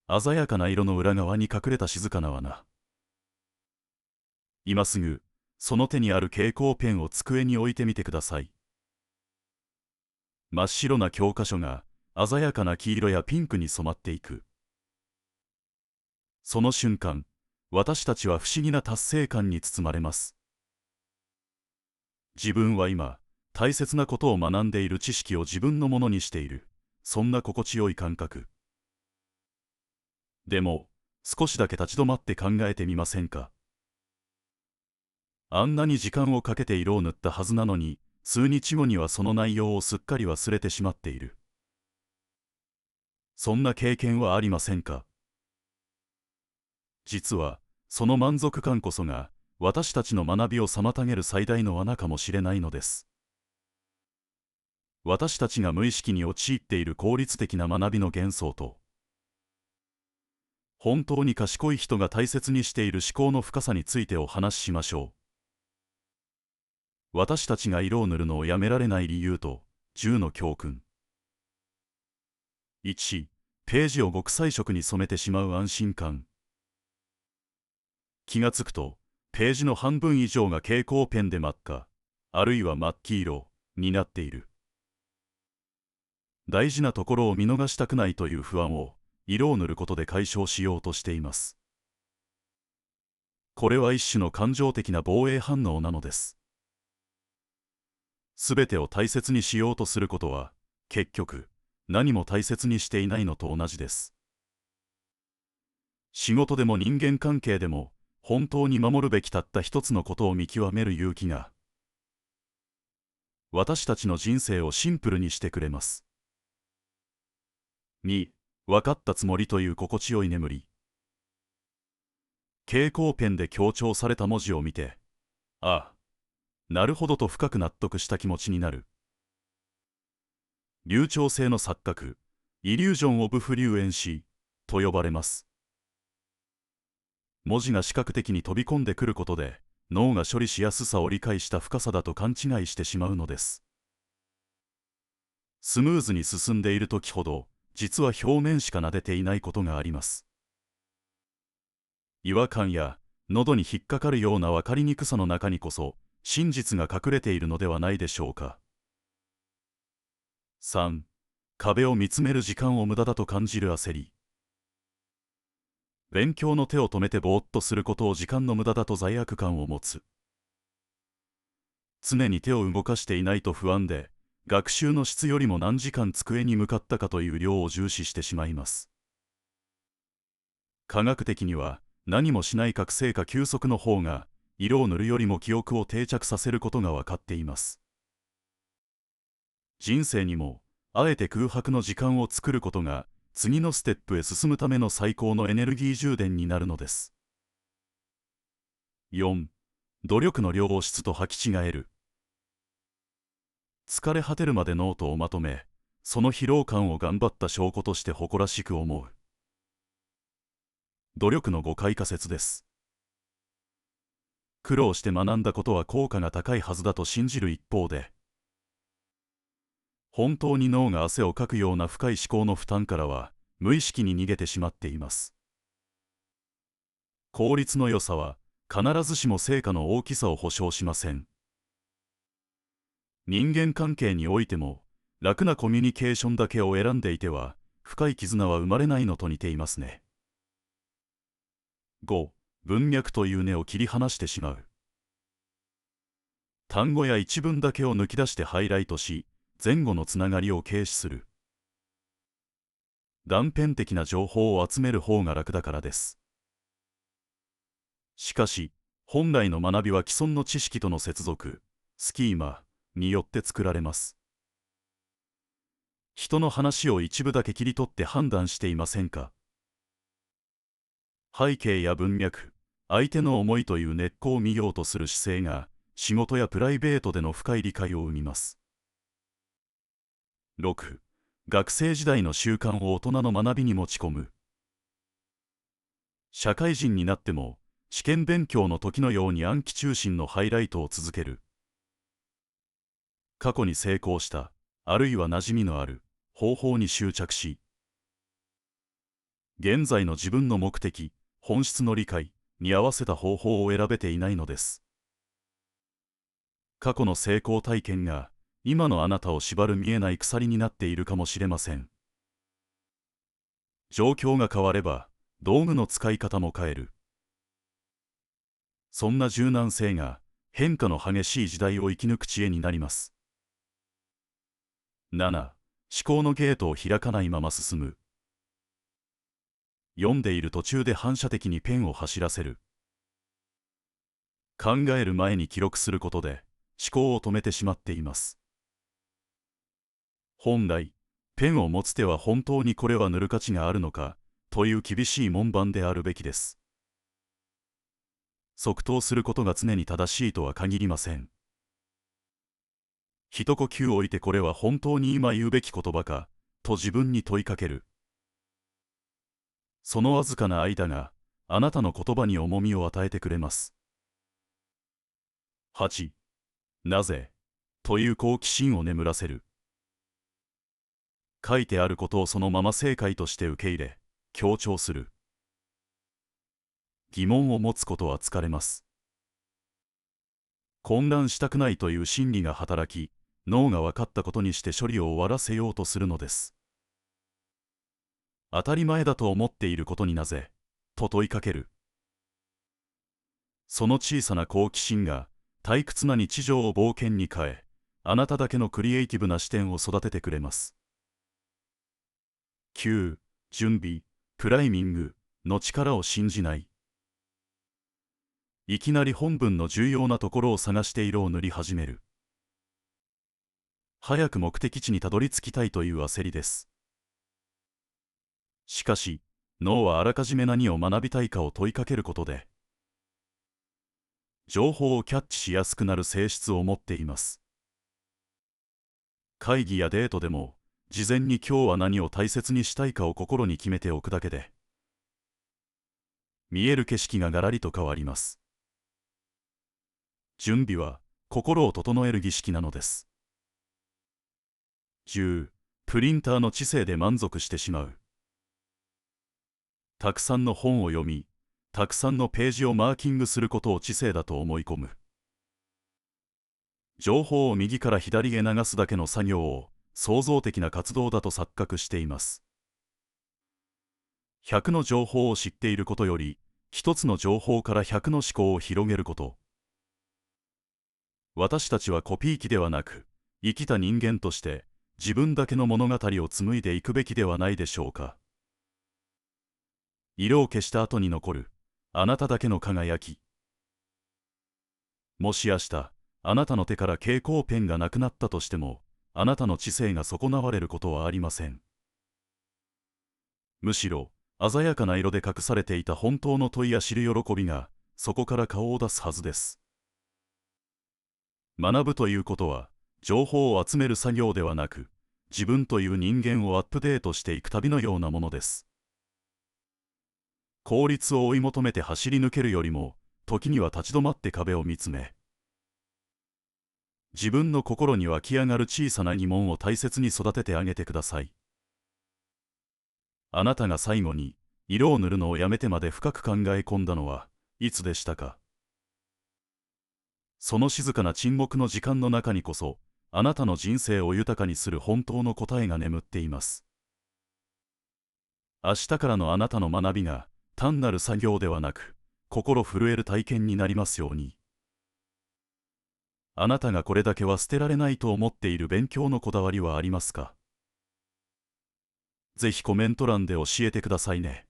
鮮やかな色の裏側に隠れた静かな罠。今すぐ、その手にある蛍光ペンを机に置いてみてください。真っ白な教科書が鮮やかな黄色やピンクに染まっていく。その瞬間、私たちは不思議な達成感に包まれます。自分は今、大切なことを学んでいる、知識を自分のものにしている。そんな心地よい感覚。でも、少しだけ立ち止まって考えてみませんか。あんなに時間をかけて色を塗ったはずなのに、数日後にはその内容をすっかり忘れてしまっている。そんな経験はありませんか。実は、その満足感こそが、私たちの学びを妨げる最大の罠かもしれないのです。私たちが無意識に陥っている効率的な学びの幻想と、本当に賢い人が大切にしている思考の深さについてお話ししましょう。私たちが色を塗るのをやめられない理由と10の教訓。1、ページを極彩色に染めてしまう安心感。気がつくと、ページの半分以上が蛍光ペンで真っ赤、あるいは真っ黄色になっている。大事なところを見逃したくないという不安を、色を塗ることで解消しようとしています。これは一種の感情的な防衛反応なのです。すべてを大切にしようとすることは、結局、何も大切にしていないのと同じです。仕事でも人間関係でも、本当に守るべきたった一つのことを見極める勇気が、私たちの人生をシンプルにしてくれます。2、分かったつもりという心地よい眠り。蛍光ペンで強調された文字を見て、ああ、なるほどと深く納得した気持ちになる。流暢性の錯覚、イリュージョン・オブ・フリュエンシーと呼ばれます。文字が視覚的に飛び込んでくることで、脳が処理しやすさを理解した深さだと勘違いしてしまうのです。スムーズに進んでいる時ほど、実は表面しか撫でていないことがあります。違和感や喉に引っかかるような分かりにくさの中にこそ真実が隠れているのではないでしょうか。3、壁を見つめる時間を無駄だと感じる焦り。勉強の手を止めてぼーっとすることを時間の無駄だと罪悪感を持つ。常に手を動かしていないと不安で、学習の質よりも何時間机に向かったかという量を重視してしまいます。科学的には、何もしない覚醒か休息の方が、色を塗るよりも記憶を定着させることが分かっています。人生にも、あえて空白の時間を作ることが、次のステップへ進むための最高のエネルギー充電になるのです。4、努力の量を質と履き違える。疲れ果てるまでノートをまとめ、その疲労感を頑張った証拠として誇らしく思う。努力の誤解仮説です。苦労して学んだことは効果が高いはずだと信じる一方で、本当に脳が汗をかくような深い思考の負担からは無意識に逃げてしまっています。効率の良さは必ずしも成果の大きさを保証しません。人間関係においても、楽なコミュニケーションだけを選んでいては深い絆は生まれないのと似ていますね。5、文脈という根を切り離してしまう。単語や一文だけを抜き出してハイライトし、前後のつながりを軽視する。断片的な情報を集める方が楽だからです。しかし、本来の学びは既存の知識との接続、スキーマによって作られます。人の話を一部だけ切り取って判断していませんか。背景や文脈、相手の思いという根っこを見ようとする姿勢が、仕事やプライベートでの深い理解を生みます。6、学生時代の習慣を大人の学びに持ち込む。社会人になっても、試験勉強の時のように暗記中心のハイライトを続ける。過去に成功した、あるいは馴染みのある方法に執着し、現在の自分の目的、本質の理解に合わせた方法を選べていないのです。過去の成功体験が今のあなたを縛る見えない鎖になっているかもしれません。状況が変われば道具の使い方も変える。そんな柔軟性が変化の激しい時代を生き抜く知恵になります。7. 思考のゲートを開かないまま進む。読んでいる途中で反射的にペンを走らせる。考える前に記録することで思考を止めてしまっています。本来、ペンを持つ手は本当にこれは塗る価値があるのかという厳しい門番であるべきです。即答することが常に正しいとは限りません。一呼吸置いてこれは本当に今言うべき言葉かと自分に問いかける。そのわずかな間があなたの言葉に重みを与えてくれます。8. なぜという好奇心を眠らせる。書いてあることをそのまま正解として受け入れ、強調する。疑問を持つことは疲れます。混乱したくないという心理が働き、脳が分かったことにして処理を終わらせようとするのです。当たり前だと思っていることになぜと問いかける。その小さな好奇心が退屈な日常を冒険に変え、あなただけのクリエイティブな視点を育ててくれます。9. 準備、クライミングの力を信じない。いきなり本文の重要なところを探して色を塗り始める。早く目的地にたどり着きたいという焦りです。しかし、脳はあらかじめ何を学びたいかを問いかけることで、情報をキャッチしやすくなる性質を持っています。会議やデートでも、事前に今日は何を大切にしたいかを心に決めておくだけで、見える景色がガラリと変わります。準備は心を整える儀式なのです。10. プリンターの知性で満足してしまう。たくさんの本を読み、たくさんのページをマーキングすることを知性だと思い込む。情報を右から左へ流すだけの作業を創造的な活動だと錯覚しています。100の情報を知っていることより、1つの情報から100の思考を広げること。私たちはコピー機ではなく、生きた人間として自分だけの物語を紡いでいくべきではないでしょうか。色を消した後に残るあなただけの輝き。もし明日あなたの手から蛍光ペンがなくなったとしても、あなたの知性が損なわれることはありません。むしろ鮮やかな色で隠されていた本当の問いや知る喜びがそこから顔を出すはずです。学ぶということは情報を集める作業ではなく、自分という人間をアップデートしていく旅のようなものです。効率を追い求めて走り抜けるよりも、時には立ち止まって壁を見つめ、自分の心に湧き上がる小さな疑問を大切に育ててあげてください。あなたが最後に色を塗るのをやめてまで深く考え込んだのはいつでしたか。その静かな沈黙の時間の中にこそ、あなたの人生を豊かにする本当の答えが眠っています。明日からのあなたの学びが単なる作業ではなく、心震える体験になりますように。あなたがこれだけは捨てられないと思っている勉強のこだわりはありますか？ぜひコメント欄で教えてくださいね。